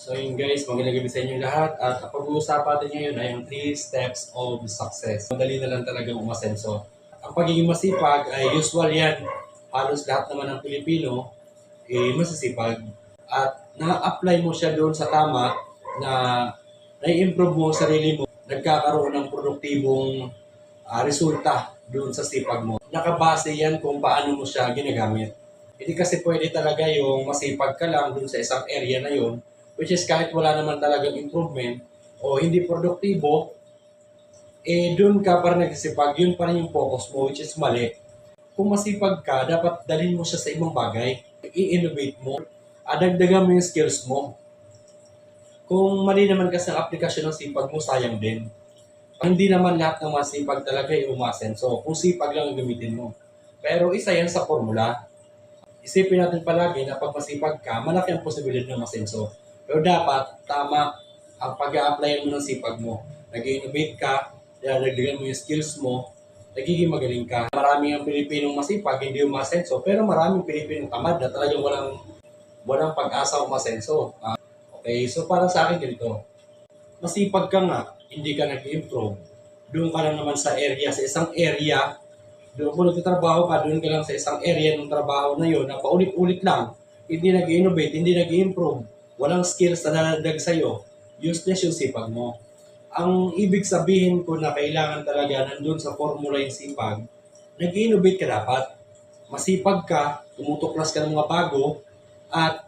So yun guys, magandang gabi sa inyo lahat at ang pag-uusapan natin ngayon ay ang 3 steps of success. Madali na lang talaga umasenso. Ang pagiging masipag ay usual yan. Halos lahat naman ng Pilipino masisipag. At na-apply mo siya doon sa tama na na-improve mo ang sarili mo, nagkakaroon ng produktibong resulta doon sa sipag mo. Nakabase yan kung paano mo siya ginagamit. Hindi kasi pwede talaga yung masipag ka lang doon sa isang area na yun, which is kahit wala naman talagang improvement o hindi produktibo, doon ka pa rin nagsisipag, yun pa rin yung focus mo, which is mali. Kung masipag ka, dapat dalhin mo siya sa ibang bagay, i-innovate mo, adagdagan mo yung skills mo. Kung mali naman kasi ang aplikasyon ng sipag mo, sayang din. Hindi naman lahat ng masipag talaga ay umasenso. Kung sipag lang ang gamitin mo. Pero isa yan sa formula. Isipin natin palagi na pag masipag ka, malaki ang posibilidad ng masenso. Pero dapat tama ang pag-a-applyan mo ng sipag mo. Nag-innovate ka, dinadagdagan mo yung skills mo, nagiging magaling ka. Maraming ang Pilipinong masipag, hindi umasenso, pero maraming Pilipinong tamad na talagang walang pag-asa umasenso. Okay, so para sa akin ganito, masipag ka nga, hindi ka nag-improve. Doon ka lang naman sa isang area, doon kung nagtatrabaho ka, doon ka lang sa isang area ng trabaho na yun, na paulit-ulit lang, hindi nag-innovate, hindi nag-improve, walang skills na nadagdag sa'yo, useless yung sipag mo. Ang ibig sabihin ko na kailangan talaga nandun sa formula yung sipag, nag-innovate ka dapat. Masipag ka, tumutuklas ka ng mga bago, at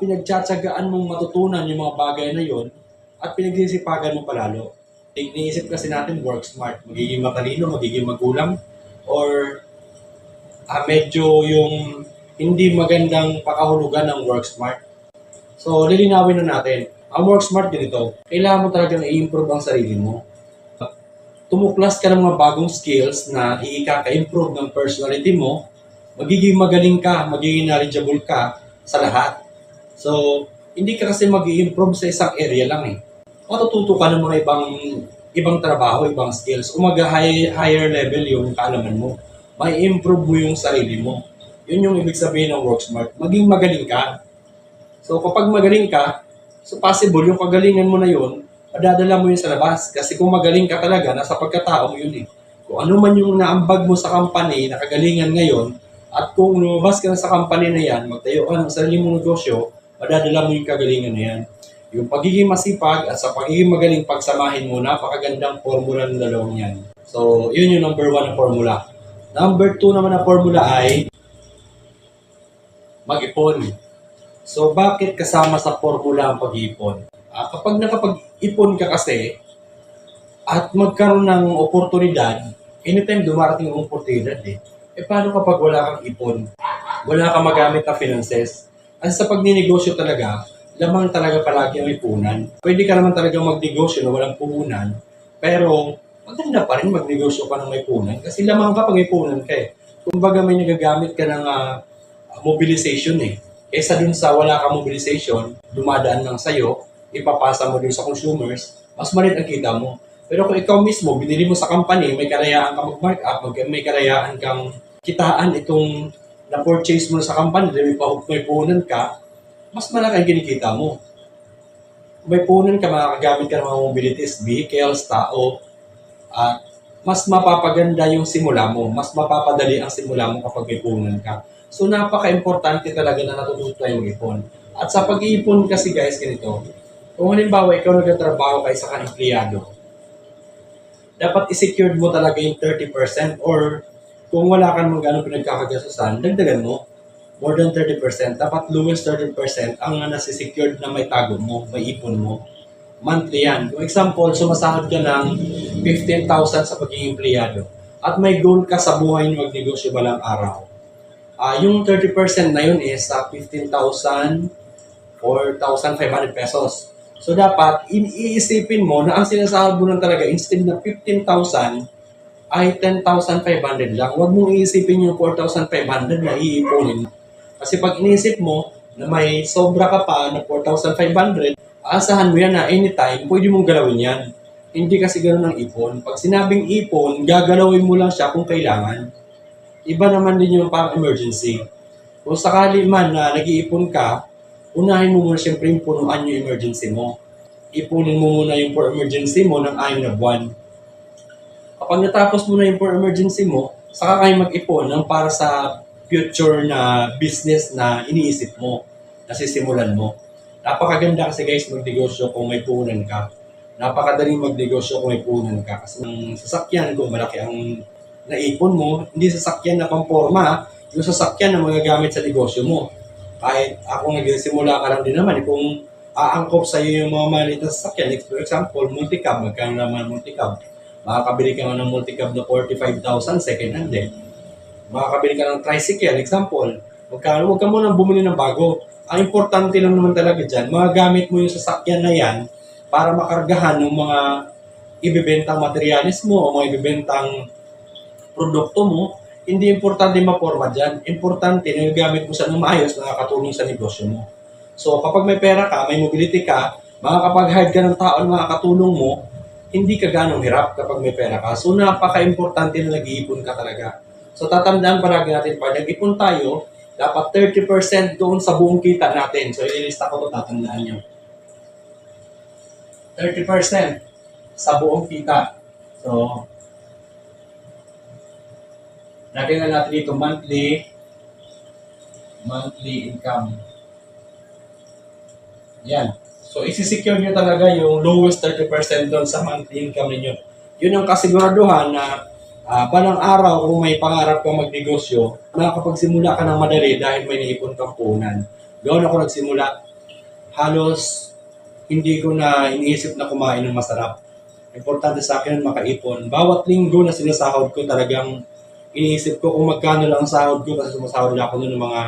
pinagtsatsagaan mong matutunan yung mga bagay na yon at pinagsisipagan mo palalo. Iniisip kasi natin work smart, magiging matalino, magiging magulang, or medyo yung hindi magandang pakahulugan ng work smart. So, lilinawin na natin. Ang work smart ganito, kailangan mo talagang i-improve ang sarili mo. Tumuklas ka ng mga bagong skills na i-improve ng personality mo, magiging magaling ka, magiging knowledgeable ka sa lahat. So, hindi ka kasi mag-i-improve sa isang area lang eh. Matututo ka ng mga ibang trabaho, ibang skills, o higher level yung kaalaman mo. May improve mo yung sarili mo. Yun yung ibig sabihin ng work smart. Maging magaling ka. So, kapag magaling ka, so possible yung kagalingan mo na yun, madadala mo yun sa labas. Kasi kung magaling ka talaga, nasa pagkatao mo yun eh. Kung ano man yung naambag mo sa company na kagalingan ngayon, at kung lumabas ka na sa company na yan, magtayo ka ng sarili mong negosyo, madadala mo yung kagalingan na yan. Yung pagiging masipag at sa pagiging magaling pagsamahin mo, napakagandang formula ng dalawang yan. So, yun yung number 1 na formula. Number 2 naman na formula ay mag-ipon. So, bakit kasama sa formula ang pag-iipon? Kapag nakapag-ipon ka kasi at magkaroon ng oportunidad, anytime dumarating ang oportunidad paano kapag wala kang ipon? Wala kang magamit na finances? At sa pagninegosyo talaga, lamang talaga palagi ang ipunan. Pwede ka naman talaga magnegosyo na walang puhunan, pero maganda pa rin magnegosyo ka ng may punan kasi lamang ka pag ipunan ka eh. Kumbaga may nagagamit ka ng mobilization eh. Kesa dun sa wala kang mobilization, dumadaan lang sa'yo, ipapasa mo dun sa consumers, mas maliit ang kita mo. Pero kung ikaw mismo, binili mo sa company, may karayaan kang mag-mark up, may karayaan kang kitaan itong na-purchase mo sa company, may puhunan ka, mas malaki ang kinikita mo. May puhunan ka, makakagamit ka ng mga mobilities, vehicles, tao, at mas mapapaganda yung simula mo, mas mapapadali ang simula mo kapag may puhunan ka. So, napaka-importante talaga na natututo tayong ipon. At sa pag-iipon kasi guys, ganito, kung halimbawa ikaw nagtatrabaho ka sa empleyado, dapat i-secured mo talaga yung 30% or kung wala ka naman gano'ng pinagkakagasusan, dagdagan mo. More than 30%. Dapat lowest 30% ang nasi-secured na may tago mo, may ipon mo. Monthly yan. Kung example, sumasahod ka ng 15,000 sa pagiging empleyado at may goal ka sa buhay na magnegosyo balang araw. Yung 30% na yun is 15,000 or 1,500 pesos. So dapat, iisipin mo na ang sinasahod mo lang talaga instead na 15,000 ay 10,500 lang. Huwag mong iisipin yung 4,500 na iipunin. Kasi pag inisip mo na may sobra ka pa na 4,500, aasahan mo yan na anytime, pwede mong galawin yan. Hindi kasi gano'n ang ipon. Pag sinabing ipon, gagalawin mo lang siya kung kailangan. Iba naman din yung pang emergency. Kung sakali man na nag-iipon ka, unahin mo muna siyempre yung punuan yung emergency mo. Ipunin mo muna yung for emergency mo ng 6 na buwan. Kapag natapos mo na yung for emergency mo, saka kayo mag-ipon ng para sa future na business na iniisip mo, na sisimulan mo. Napakaganda kasi guys magnegosyo kung may puhunan ka. Napakadaling magnegosyo kung may puhunan ka. Kasi ang sasakyan, kung malaki ang naipon mo, hindi sasakyan na pamporma, yung sasakyan na magagamit sa negosyo mo. Kahit ako nagsimula ka lang din naman, kung aangkop sa iyo yung mga maliit na sasakyan, for example, multicab, magkano naman multicab? Makakabili ka nga ng multicab na 45,000 second hand din. Makakabili ka ng tricycle, example. Huwag ka muna bumili ng bago. Ang importante lang naman talaga dyan, magagamit mo yung sasakyan na yan para makargahan ng mga ibibentang materialis mo o mga ibibentang produkto mo. Hindi importante maporma dyan. Importante na gamit mo siya ng maayos na nakakatulong sa negosyo mo. So kapag may pera ka, may mobility ka, makakapag-hire ka ng tao na makakatulong mo, hindi ka ganong hirap kapag may pera ka. So napaka-importante na nag-iipon ka talaga. So tatandaan palagi natin, pag nag-ipon tayo, dapat 30% doon sa buong kita natin. So ililista ko ito, tatandaan nyo. 30% sa buong kita. So, lagyan na natin dito monthly income. Yan. So, isi-secure nyo talaga yung lowest 30% doon sa monthly income ninyo. Yun ang kasiguraduhan na balang araw kung may pangarap kang magnegosyo, makakapagsimula ka ng madali dahil may naipon kang puhunan. Doon ako nagsimula. Halos hindi ko na iniisip na kumain ng masarap. Importante sa akin makaipon. Bawat linggo na sinasahod ko talagang iniisip ko kung magkano lang ang sahod ko kasi sumasahod ako noon ng mga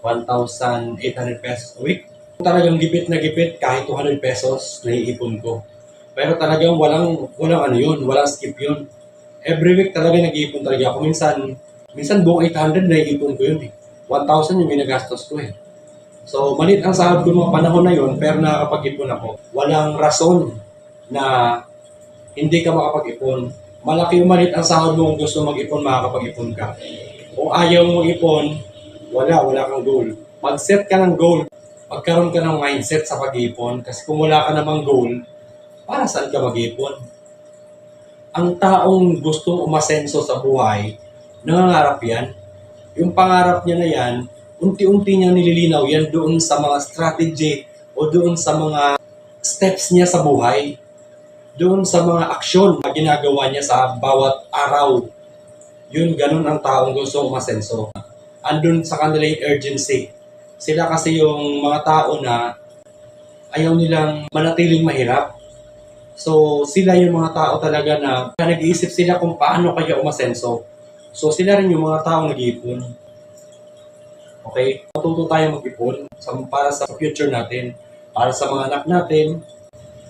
1,800 pesos a week. Talagang gipit na gipit kahit 200 pesos na iipon ko. Pero talagang walang ano yun, walang skip yun. Every week talaga nag-iipon talaga ako. Minsan buong 800 na iipon ko yun eh. 1,000 yung ginagastos ko eh. So, malit ang sahod ko mga panahon na yun, pero nakakapag-ipon ako. Walang rason na hindi ka makapag-ipon. Malaki yung malit ang sahod mo kung gusto mag-ipon, makakapag-ipon ka. Kung ayaw mo ipon, wala kang goal. Mag-set ka ng goal. Magkaroon ka ng mindset sa pag-ipon. Kasi kung wala ka namang goal, para saan ka mag-ipon? Ang taong gustong umasenso sa buhay, nangangarap yan. Yung pangarap niya na yan, unti-unti niyang nililinaw yan doon sa mga strategy o doon sa mga steps niya sa buhay. Doon sa mga aksyon na ginagawa niya sa bawat araw. Yun, ganun ang taong gustong umasenso. Andun sa kanila yung urgency. Sila kasi yung mga tao na ayaw nilang manatiling mahirap. So, sila yung mga tao talaga na nag-iisip sila kung paano kaya umasenso. So, sila rin yung mga tao nag-iipon. Okay? Matuto tayo mag-ipon para sa future natin, para sa mga anak natin.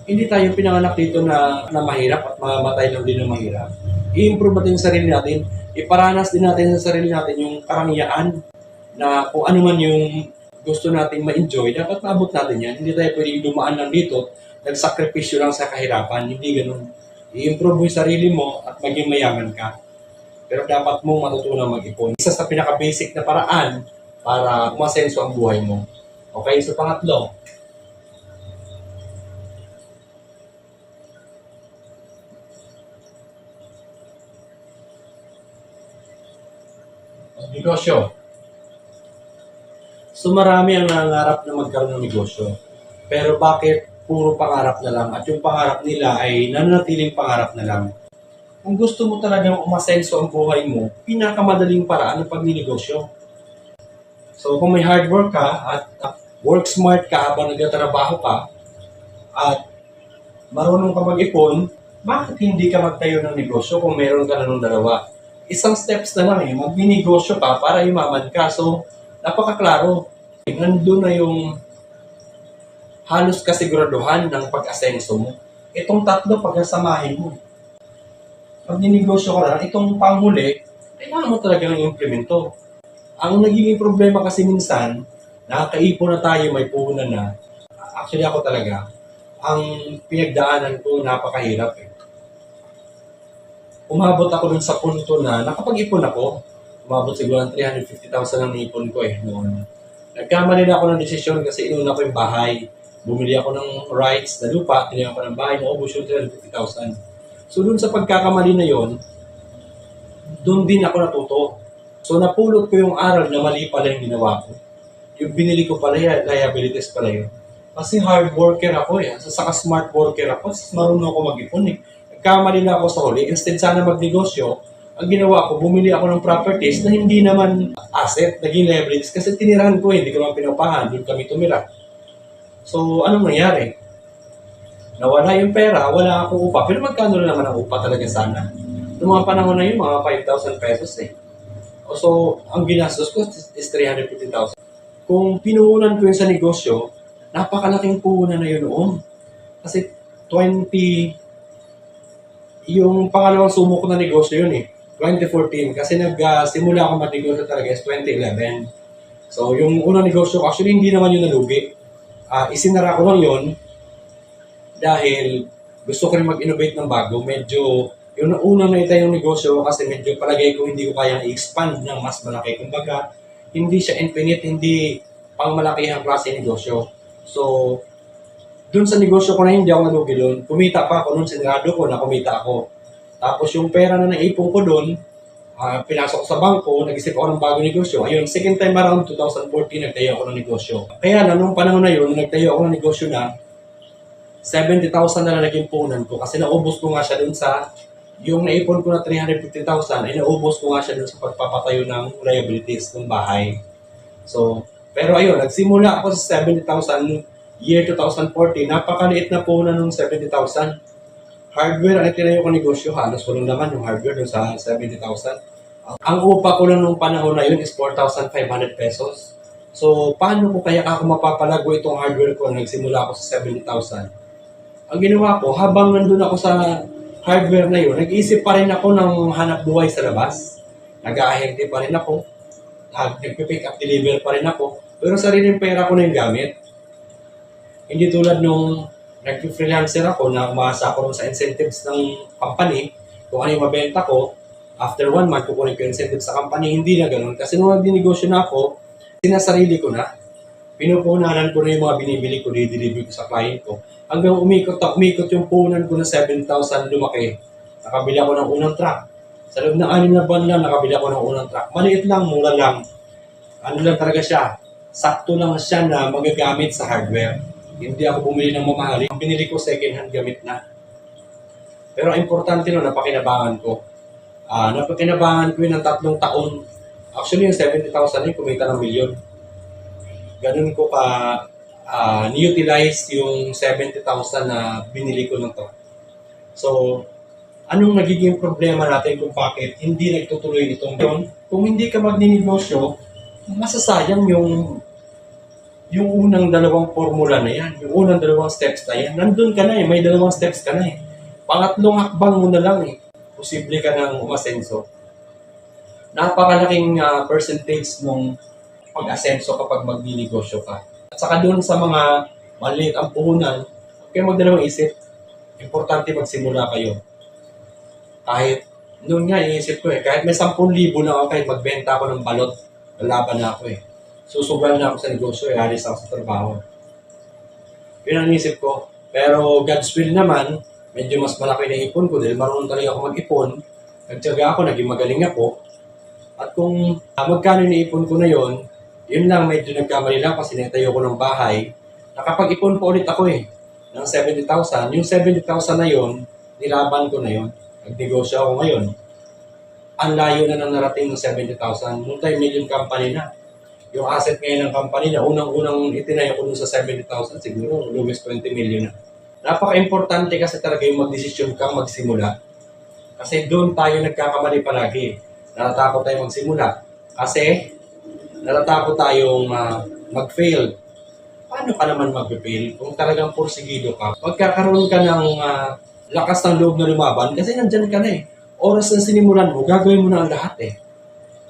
Hindi tayo pinanganak dito na mahirap at mamatay lang din na mahirap. I-improve natin yung sarili natin. Iparanas din natin sa sarili natin yung karangyaan na kung ano man yung gusto nating ma-enjoy, dapat maabot natin yan. Hindi tayo pwedeng dumaan lang dito, nagsakripisyo lang sa kahirapan. Hindi ganun. I-improve mo yung sarili mo at maging mayaman ka. Pero dapat mong matutunan mag-ipon. Isa sa pinaka-basic na paraan para umasenso ang buhay mo. Okay, so pangatlo. Negosyo. So marami ang nangangarap na magkaroon ng negosyo. Pero bakit puro pangarap na lang at yung pangarap nila ay nananatiling pangarap na lang? Kung gusto mo talagang umasenso ang buhay mo, pinakamadaling paraan ng pagninegosyo. So kung may hard work ka at work smart ka habang nagtatrabaho ka at marunong ka mag-ipon, bakit hindi ka magtayo ng negosyo kung meron ka na ng dalawa? Isang steps na lang magbinegosyo ka para yumaman ka. So, napakaklaro. Nandun na yung halos kasiguraduhan ng pag-asenso mo. Itong tatlo pagkasamahin mo. Pag ninegosyo ka lang, itong panghuli, kailangan mo talaga ng implemento. Ang nagiging problema kasi minsan, nakakaipon na tayo, may puhunan na. Actually ako talaga, ang pinagdaanan ko napakahirap Umabot ako dun sa punto na nakapag-ipon ako. Umabot siguro ng 350,000 ang ipon ko noon. Nagkamali na ako ng desisyon kasi inuna ko yung bahay. Bumili ako ng rights na lupa, tinignan ko ng bahay, naubos yung 350,000. So dun sa pagkakamali na yon, dun din ako natuto. So napulot ko yung aral na mali pala yung ginawa ko. Yung binili ko pala yan, liabilities pala yun. Kasi hard worker ako eh. Saka smart worker ako. Marunong ako mag-ipon eh. Nagkamali na ako sa huli. Instead sana magnegosyo, ang ginawa ko, bumili ako ng properties na hindi naman asset, naging liabilities. Kasi tinirahan ko, hindi ko naman pinupahan, doon kami tumira. So, anong nangyari? Nawala yung pera, wala akong upa. Pero magkano na naman ang upa talaga sana? Noong mga panahon na yun, mga 5,000 pesos eh. So, ang ginastos ko is 350,000. Kung pinuhunan ko yun sa negosyo, napakalaking puhunan na yun noon. Kasi 20, yung pangalawang sumo ko na negosyo yun eh. 2014 kasi nagsimula ako magnegosyo talaga is 2011. So yung unang negosyo actually hindi naman yun nalugi. Isinara ko lang yun dahil gusto ko rin mag-innovate ng bago. Medyo yung unang naitayong negosyo kasi medyo palagay ko hindi ko kayang i-expand ng mas malaki. Kumbaga hindi siya infinite, hindi pang malakihang klase negosyo. So dun sa negosyo ko na hindi ako nalugi doon. Kumita pa ako noon, sinarado ko na kumita ako. Tapos yung pera na naipon ko doon, pinasok ko sa bangko, nag-isip ako ng bagong negosyo. Ayun, second time around 2014, nagtayo ako ng negosyo. Kaya na, nung panahon na yun, nagtayo ako ng negosyo na 70,000 na lang naging punan ko kasi naubos ko nga siya doon sa, yung naipon ko na 350,000 ay naubos ko nga siya doon sa pagpapatayo ng liabilities ng bahay. So, pero ayun, nagsimula ako sa 70,000 year 2014, napakaliit na punan ng 70,000. Hardware ang itinayo ko negosyo, halos walang naman yung hardware doon sa 70,000. Ang upa ko lang nung panahon na yun is 4,500 pesos. So, paano ko kaya ako mapapalago itong hardware ko na nagsimula ako sa 70,000? Ang ginawa ko, habang nandun ako sa hardware na yun, nag-iisip pa rin ako ng hanap buhay sa labas. Nag-aahente pa rin ako. Nagpipick up deliver pa rin ako. Pero sariling pera ko na yung gamit. Hindi tulad nung nag-freelancer ako na umaasa ako sa incentives ng company. Kung ano yung mabenta ko, after 1 month, kukunin ko yung incentives sa company. Hindi na ganun. Kasi nung nag-dinegosyo na ako, sinasarili ko na. Pinupunanan ko na yung mga binibili ko, di-deliver ko sa client ko. Hanggang umikot yung punan ko na 7,000 lumaki. Nakabili ako ng unang truck. Sa loob ng 6 na buwan lang, nakabili ako ng unang truck. Maliit lang, mura lang. Ano lang talaga siya. Sakto lang siya na magagamit sa hardware. Hindi ako bumili ng mamahali. Ang binili ko second hand gamit na. Pero importante no, napakinabangan ko. Napakinabangan ko yun ng 3 taon. Actually, yung 70,000 yun, kumita ng milyon. Ganun ko ka ni-utilize yung 70,000 na binili ko ng to. So, anong nagiging problema natin kung bakit hindi nagtutuloy itong yun? Kung hindi ka magninegosyo, masasayang yung unang 2 formula na yan, yung unang 2 steps na yan, nandun ka na eh, may 2 steps ka na eh. Pangatlong hakbang mo na lang eh, posible ka nang umasenso. Napakalaking percentage ng pag-asenso kapag magninegosyo ka. At saka doon sa mga maliit ang puhunan, kaya magdalawang isip, importante magsimula kayo. Kahit, noon nga iisip ko eh, kahit may 10,000 na ako, kahit magbenta ako ng balot, lalaban na ako eh. Susugal na ako sa negosyo, alis ako sa trabaho. Yun ang inisip ko. Pero God's will naman, medyo mas malaki na ipon ko dahil marunong talaga ako mag-ipon. Nagtyaga ako, naging magaling ako. At kung magkano iniipon ko na yon, yun lang medyo nagkamali lang kasi natayo ko ng bahay. Nakapag-ipon pa ulit ako eh, ng 70,000. Yung 70,000 na yon, nilaban ko na yon. Nagnegosyo ako ngayon. Ang layo na nang narating ng 70,000. Multi-million company na. Yung asset ngayon ng company na unang-unang itinayo ko dun sa 70,000, siguro lumis 20 million na. Napaka-importante kasi talaga yung magdesisyon kang magsimula. Kasi doon tayo nagkakamali palagi. Natatakot tayo magsimula. Kasi natatakot tayong mag-fail. Paano ka naman mag-fail kung talagang porsigido ka? Magkakaroon ka ng lakas ng loob na lumaban kasi nandyan ka na eh. Oras na sinimulan mo, gagawin mo na ang lahat eh.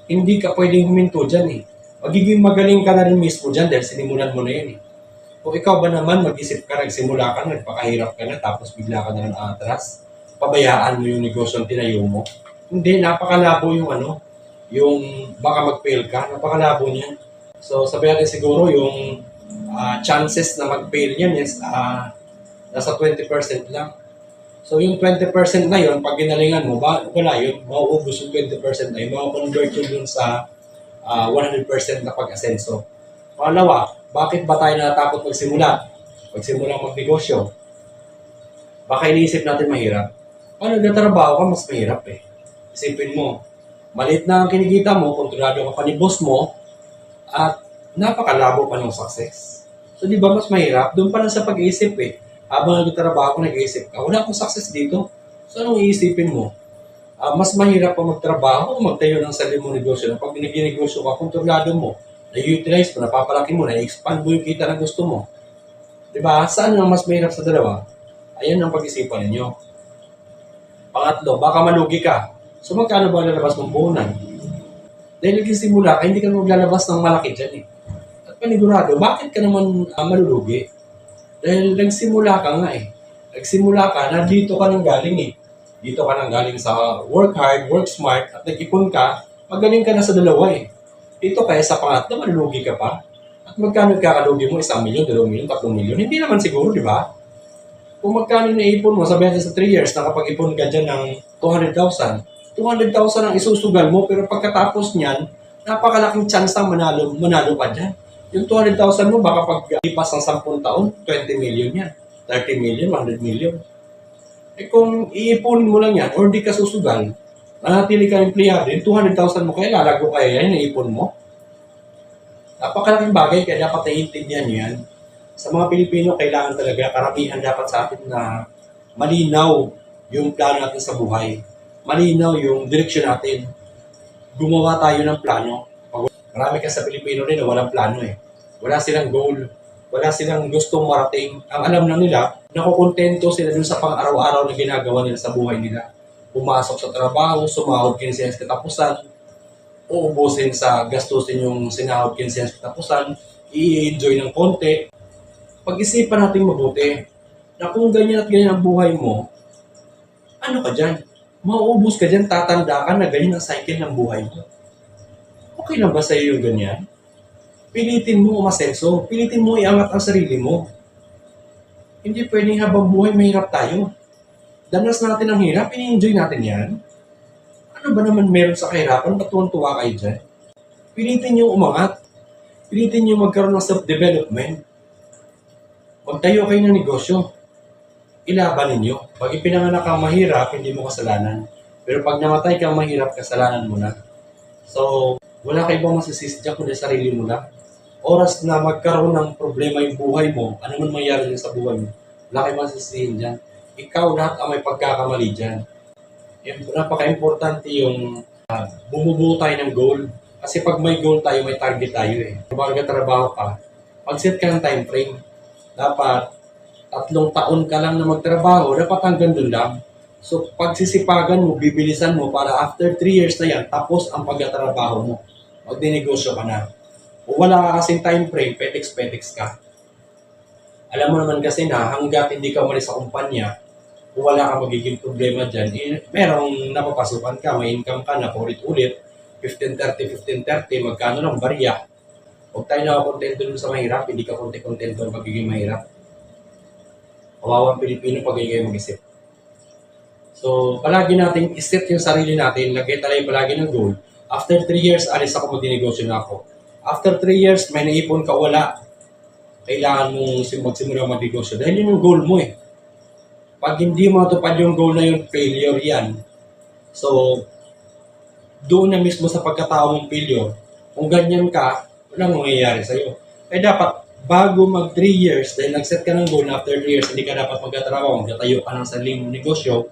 Hindi ka pwedeng huminto dyan eh. Magiging magaling ka na rin mismo dyan dahil sinimulan mo na yun eh. Kung ikaw ba naman mag-isip ka, nagsimula ka, nagpakahirap ka na, tapos bigla ka na ng atras, pabayaan mo yung negosyo ang tinayo mo. Hindi, napakalabo yung yung baka mag-fail ka, napakalabo niyan. So sabi natin siguro yung chances na mag-fail yan is nasa 20% lang. So yung 20% na yun, pag ginalingan mo, wala yun, mauubos yung 20% na yun, makakonvert yun dun sa 100% na pag-asenso. Pangalawa, bakit ba tayo natatakot magsimula? Magsimula magnegosyo? Baka iniisip natin mahirap. Pag nagtatrabaho ka, mas mahirap eh. Isipin mo, maliit na ang kinikita mo, kontrolado ka pa ni boss mo, at napakalabo pa ng success. So di ba mas mahirap? Doon pa lang sa pag-iisip eh. Habang nagtatrabaho ko, nag-iisip ka, wala akong success dito. So anong iisipin mo? Mas mahirap pa magtrabaho o magtayo ng sarili mong negosyo. Pag nag-negosyo ka, kontrolado mo, na-utilize mo, napapalaki mo, na-expand mo yung kita na gusto mo. Di ba? Saan ang mas mahirap sa dalawa? Ayan ang pag-isipan ninyo. Pangatlo, baka malugi ka. So magkano ba lalabas mong puhunan? Dahil nagsisimula ka, hindi ka maglalabas ng malaki dyan eh. At panigurado, bakit ka naman malulugi? Dahil nagsimula ka nga eh. Nagsimula ka, nandito ka nang galing eh. Dito ka nang galing sa work hard, work smart, at nag-ipon ka, magaling ka na sa dalawa eh. Dito kaya sa pangatlo, malulugi ka pa. At magkano kakalugi mo? 1 milyon, 2 milyon, 3 milyon? Hindi naman siguro, di ba? Kung magkano naipon mo, sabihin natin sa 3 years, nakapag-ipon ka dyan ng 200,000. 200,000 ang isusugal mo, pero pagkatapos niyan, napakalaking chance ang manalo ka dyan. Yung 200,000 mo, baka pag lipas ng 10 taon, 20 million yan. 30 million, 100 million. Eh kung iipunin mo lang yan, or di ka susugal, manatili ka empleyado, yung 200,000 mo kaya lalago kaya yan, naipon mo. Napakalaking bagay, kaya dapat naiintindihan nyo yan. Sa mga Pilipino, kailangan talaga, karamihan dapat sa atin na malinaw yung plano natin sa buhay. Malinaw yung direksyon natin. Gumawa tayo ng plano. Marami kasi sa Pilipino rin na walang plano eh. Wala silang goal. Wala silang gustong marating. Ang alam na nila, nakukontento sila dun sa pang-araw-araw na ginagawa nila sa buhay nila. Pumasok sa trabaho, sumahod kinsiyan sa katapusan, uubusin sa gastusin yung sinahod kinsiyan sa katapusan, i-enjoy ng konti. Pag-isipan natin mabuti na kung ganyan at ganyan ang buhay mo, ano ka dyan? Mauubos ka dyan, tatanda ka na ganyan ang cycle ng buhay mo. Okay lang ba sa'yo yung ganyan? Pilitin mo umasenso. Pilitin mo iangat ang sarili mo. Hindi pwedeng habang buhay mahirap tayo. Danas natin ang hirap, ini-enjoy natin yan. Ano ba naman meron sa kahirapan? Ba't tuwan-tuwa kayo dyan? Pilitin nyo umangat. Pilitin nyo magkaroon ng self-development. Magtayo kayo ng negosyo. Ilaban ninyo. Pag ipinanganak kang mahirap, hindi mo kasalanan. Pero pag namatay kang mahirap, kasalanan mo na. So, wala kayo bang masisisi dyan kundi sarili mo lang. Oras na magkaroon ng problema yung buhay mo, ano man mangyari sa buhay mo, wala kayo masisisihin dyan. Ikaw lahat ang may pagkakamali dyan. Napaka-importante yung bumubuo tayo ng goal. Kasi pag may goal tayo, may target tayo eh. Kapag nagtatrabaho ka, mag-set ka ng time frame. Dapat 3 taon ka lang na magtrabaho, dapat hanggang doon lang. So, pagsisipagan mo, bibilisan mo para after 3 years na yan, tapos ang pagtatrabaho mo. Magdinegosyo ka na. Kung wala ka kasing time frame, petex-petex ka. Alam mo naman kasi na hanggat hindi ka umalis sa kumpanya, kung wala ka magiging problema dyan, merong napapasukan ka, may income ka na, ulit-ulit, 15-30, 15-30, magkano lang, barya. Huwag tayo nakakontento dun sa mahirap, hindi ka kontento na magiging mahirap. Kawawang Pilipino pag kayo mag-isip. So, palagi natin iset yung sarili natin, lagay tayo palagi ng goal. After 3 years, alis ako magdinegosyo na ako. After 3 years, may naipon ka, wala. Kailangan mong magsimula magnegosyo. Dahil yun yung goal mo eh. Pag hindi mo matupad yung goal na yun, failure yan. So, doon na mismo sa pagkatao mong failure, kung ganyan ka, walang mangyayari sa'yo. Kaya dapat, bago mag 3 years, dahil nag-set ka ng goal na after 3 years, hindi ka dapat magtatrabaho, magtatayo ka ng sariling negosyo.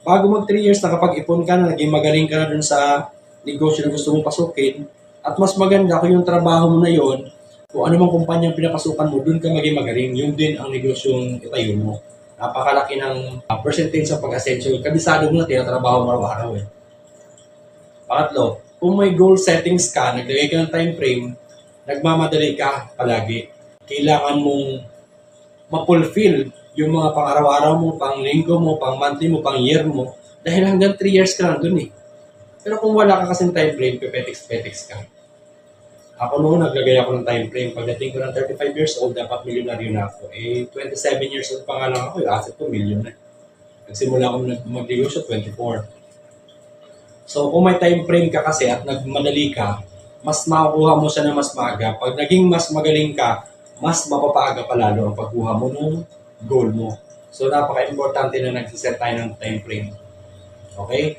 Bago mag 3 years, nakapag-ipon ka na, naging magaling ka na dun sa negosyo na gusto mong pasukin. At mas maganda kung yung trabaho mo na yon, kung ano mang kumpanyang pinapasukan mo, dun ka maging magaling. Yun din ang negosyong itayo mo. Napakalaki ng percentage sa pag-asensyo. Kabisado mo na tinatrabaho mo araw-araw eh. Pangatlo, kung may goal settings ka, naglagay ka ng time frame, nagmamadali ka palagi. Kailangan mong ma-fulfill yung mga pang-araw-araw mo, pang-linggo mo, pang-monthly mo, pang-year mo. Dahil hanggang 3 years ka lang dun eh. Pero kung wala ka kasing time frame, pepetex-petex ka. Ako noon, naglagay ako ng time frame. Pagdating ko ng 35 years old, dapat milyonaryo na ako. 27 years old pa nga lang ako, yung asset ko, milyon na. Nagsimula ako mag-negosyo, 24. So, kung may time frame ka kasi at nagmadali ka, mas makukuha mo siya na mas maaga. Pag naging mas magaling ka, mas mapapaaga pa lalo ang pagkuha mo ng goal mo. So, napaka-importante na nagsiset tayo ng time frame. Okay?